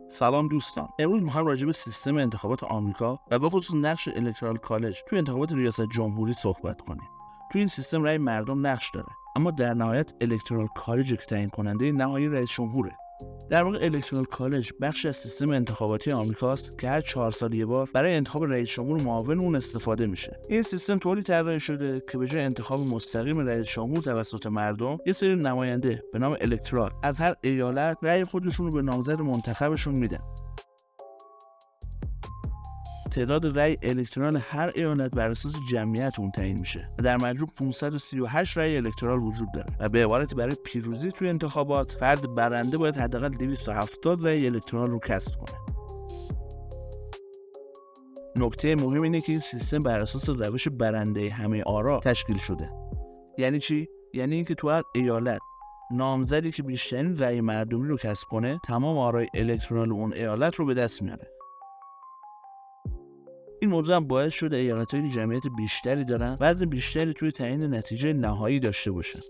سلام دوستان، امروز می‌خوایم راجع به سیستم انتخابات آمریکا و به خصوص نقش الکترال کالج توی انتخابات ریاست جمهوری صحبت کنیم. توی این سیستم رأی مردم نقش داره، اما در نهایت الکترال کالج که تعیین کننده نهایی رئیس جمهوره. در واقع الکترال کالج بخشی از سیستم انتخاباتی آمریکاست که هر 4 سال یک بار برای انتخاب رئیس جمهور معاون اون استفاده میشه. این سیستم طوری طراحی شده که به جای انتخاب مستقیم رئیس جمهور توسط مردم، یه سری نماینده به نام الکترال از هر ایالت رأی خودشون رو به نامزد منتخبشون میدن. تعداد رأی الکترال هر ایالت بر اساس جمعیت اون تعیین میشه و در مجموع 538 رأی الکترال وجود داره و به عبارتی برای پیروزی توی انتخابات فرد برنده باید حداقل 270 رأی الکترال رو کسب کنه. نکته مهم اینه که این سیستم بر اساس روش برنده همه آرا تشکیل شده. یعنی چی؟ یعنی اینکه تو هر ایالت نامزدی که بیشترین رأی مردمی رو کسب کنه تمام آرای الکترال اون ایالت رو به دست میاره. این موضوع هم باعث شده ایالت‌هایی که جمعیت بیشتری دارن وزن بیشتری توی تعیین نتیجه نهایی داشته باشن.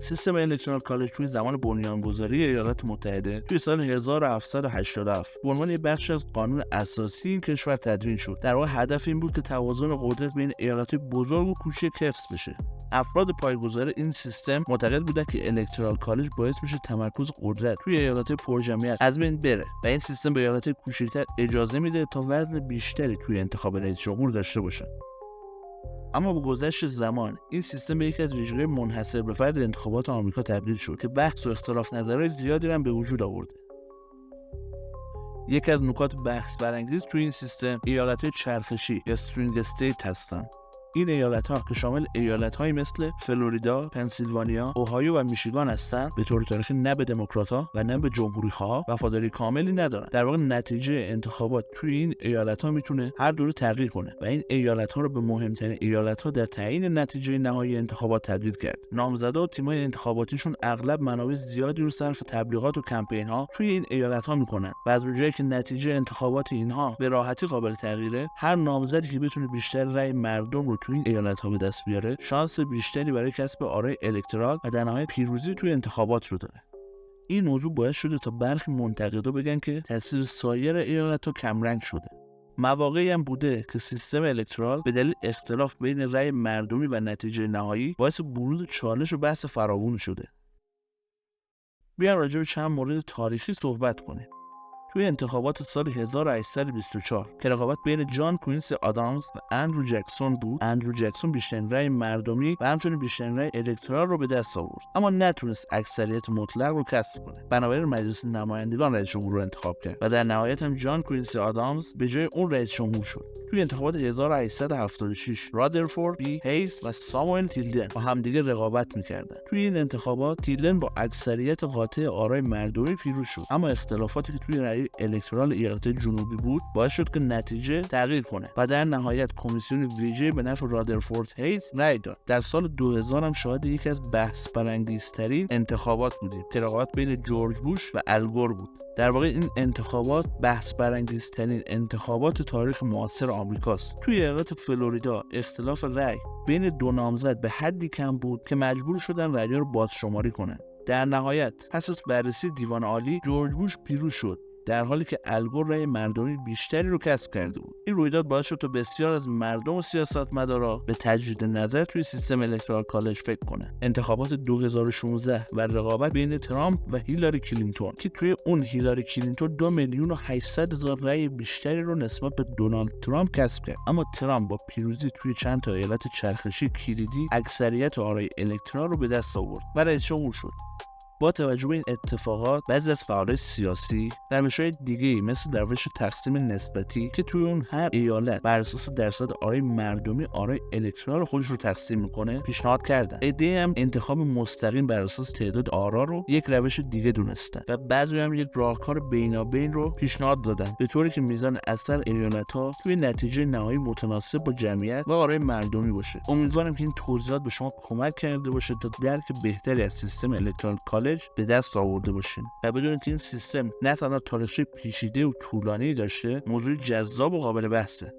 سیستم الکترال کالج توی زمان بنیانگذاری ایالات متحده توی سال 1787 به عنوان یک بخش از قانون اساسی این کشور تدوین شد. در واقع هدف این بود که توازن قدرت بین ایالت‌های بزرگ و کوچک حفظ بشه. افراد پایه‌گذار این سیستم معتقد بودند که الکترال کالج باعث میشه تمرکز قدرت توی ایالت‌های پرجمعیت از بین بره و این سیستم به ایالت‌های کوچکتر اجازه میده تا وزن بیشتری توی انتخاب رئیس جمهور داشته باشن. اما با گذشت زمان این سیستم به یکی از ویژگی‌های منحصر به فرد انتخابات آمریکا تبدیل شد که بحث و اختلاف نظرهای زیادی هم به وجود آورده. یکی از نکات بحث برانگیز توی این سیستم ایالت‌های چرخشی یا سوینگ استیت هستند. این ایالت‌ها که شامل ایالت‌هایی مثل فلوریدا، پنسیلوانیا، اوهایو و میشیگان هستند، به طور تاریخی نه به دموکرات‌ها و نه به جمهوری‌خواها وفاداری کاملی ندارند. در واقع نتیجه انتخابات توی این ایالت‌ها میتونه هر دوره تغییر کنه و این ایالت‌ها رو به مهمترین ایالت‌ها در تعیین نتیجه نهایی انتخابات تبدیل کرد. نامزدا و تیم‌های انتخاباتیشون اغلب منابع زیادی رو صرف تبلیغات و کمپین‌ها توی این ایالت‌ها میکنن و از اونجایی که نتیجه انتخابات اینها به راحتی قابل تغییره، هر نامزدی که بتونه بیشتر رأی مردم رو توی این ایالت‌ها به دست بیاره شانس بیشتری برای کسب آرای الکترال و در نهایت پیروزی توی انتخابات رو داره. این موضوع باعث شده تا برخی منتقدا بگن که تاثیر سایر ایالت‌ها کمرنگ شده. مواقعی هم بوده که سیستم الکترال به دلیل اختلاف بین رأی مردمی و نتیجه نهایی باعث بروز چالش و بحث فراوون شده. بیایم راجع به چند مورد تاریخی صحبت کنیم. توی انتخابات سال 1824 که رقابت بین جان کوینسی آدامز و اندرو جکسون بود، اندرو جکسون بیشترین رأی مردمی و همچنین بیشترین رأی الکترال رو به دست آورد، اما نتونست اکثریت مطلق رو کسب کنه. بنابراین مجلس نمایندگان رئیس جمهور رو انتخاب کرد و در نهایت هم جان کوینسی آدامز به جای اون رئیس جمهور شد. توی انتخابات 1876 رادرفورد بی هیس و ساموئل تیلدن با همدیگه رقابت می‌کردند. توی این انتخابات تیلدن با اکثریت قاطع آرای مردمی پیروز شد، اما اختلافاتی که توی رأی الکترال ایالت جنوبی بود باعث شد که نتیجه تغییر کنه و در نهایت کمیسیون ویژه به نفع رادرفورد هیس رأی داد. در سال 2000 هم شاهد یکی از بحث برانگیزترین انتخابات بودیم که رقابت بین جورج بوش و الگور بود. در واقع این انتخابات بحث برانگیزترین انتخابات تاریخ معاصر آمریکاست. توی ایالت فلوریدا اختلاف رأی بین دو نامزد به حدی کم بود که مجبور شدن رأی‌ها رو بازشماری کنن. در نهایت پس از بررسی دیوان عالی جورج بوش پیروز شد، در حالی که الگور رأی مردمی بیشتری رو کسب کرده بود. این رویداد باعث شد تا بسیار از مردم و سیاستمدارا به تجدید نظر توی سیستم الکترال کالج فکر کنه. انتخابات 2016 و رقابت بین ترامپ و هیلاری کلینتون که توی اون هیلاری کلینتون 2,800,000 رأی بیشتری رو نسبت به دونالد ترامپ کسب کرد، اما ترامپ با پیروزی توی چند تا ایالت چرخشی کلیدی اکثریت آرای الکترال رو به دست آورد و رئیس جمهور شد. با توجه به این اتفاقات بعضی از فعالای سیاسی روش‌های دیگه‌ای مثل روش تقسیم نسبتی که توی اون هر ایالت بر اساس درصد آرای مردمی آرای الکترال خودش رو تقسیم میکنه پیشنهاد کردن. عده‌ای هم انتخاب مستقیم بر اساس تعداد آرا رو یک روش دیگه دونستن و بعضی هم یک راهکار بینابین رو پیشنهاد دادن، به طوری که میزان اثر ایالت‌ها توی نتیجه نهایی متناسب با جمعیت و آرای مردمی باشه. امیدوارم که این توضیحات به شما کمک کرده باشه تا درک بهتری از سیستم الکترال کالج به دست آورده باشین و بدونید که این سیستم نه تنها تاریخچه پیچیده و طولانی داشته، موضوع جذاب و قابل بحثه.